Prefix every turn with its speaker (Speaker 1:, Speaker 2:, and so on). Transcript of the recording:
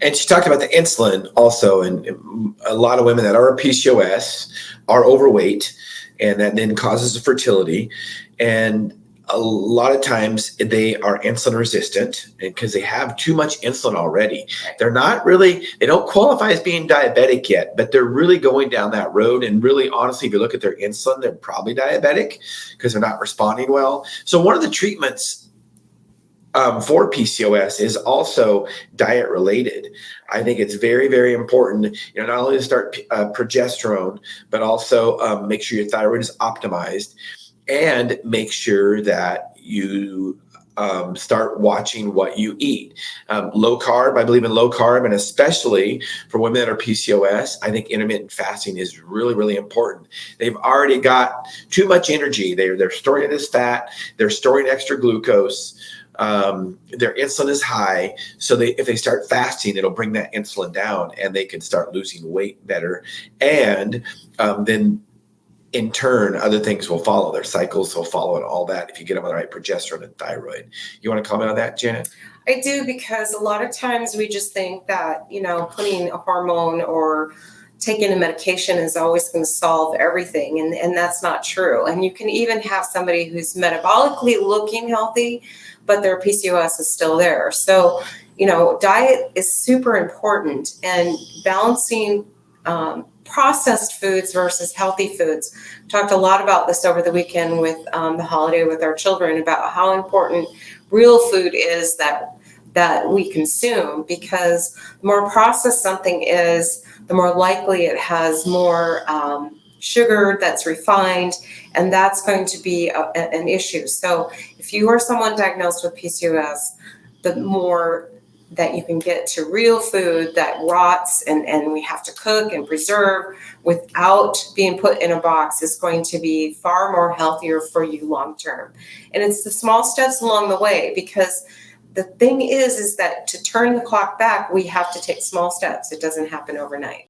Speaker 1: And she talked about the insulin also, and a lot of women that are PCOS are overweight, and that then causes fertility. And a lot of times they are insulin resistant because they have too much insulin already. They're not really, they don't qualify as being diabetic yet, but they're really going down that road. And really, honestly, if you look at their insulin, they're probably diabetic because they're not responding well. So one of the treatments for PCOS is also diet related. I think it's very, very important, not only to start progesterone, but also make sure your thyroid is optimized, and make sure that you start watching what you eat. Low carb, I believe in low carb, and especially for women that are PCOS, I think intermittent fasting is really, really important. They've already got too much energy. They're storing it as fat. They're storing extra glucose. Their insulin is high. So if they start fasting, it'll bring that insulin down and they can start losing weight better. And then in turn, other things will follow. Their cycles will follow and all that if you get them on the right progesterone and thyroid. You want to comment on that, Janet?
Speaker 2: I do, because a lot of times we just think that, putting a hormone or taking a medication is always going to solve everything. And that's not true. And you can even have somebody who's metabolically looking healthy, but their PCOS is still there. So, diet is super important, and balancing processed foods versus healthy foods. Talked a lot about this over the weekend with the holiday with our children about how important real food is that we consume, because the more processed something is, the more likely it has more sugar that's refined, and that's going to be an issue. So if you are someone diagnosed with PCOS, the more that you can get to real food that rots and we have to cook and preserve without being put in a box is going to be far more healthier for you long term. And it's the small steps along the way, because the thing is that to turn the clock back, we have to take small steps. It doesn't happen overnight.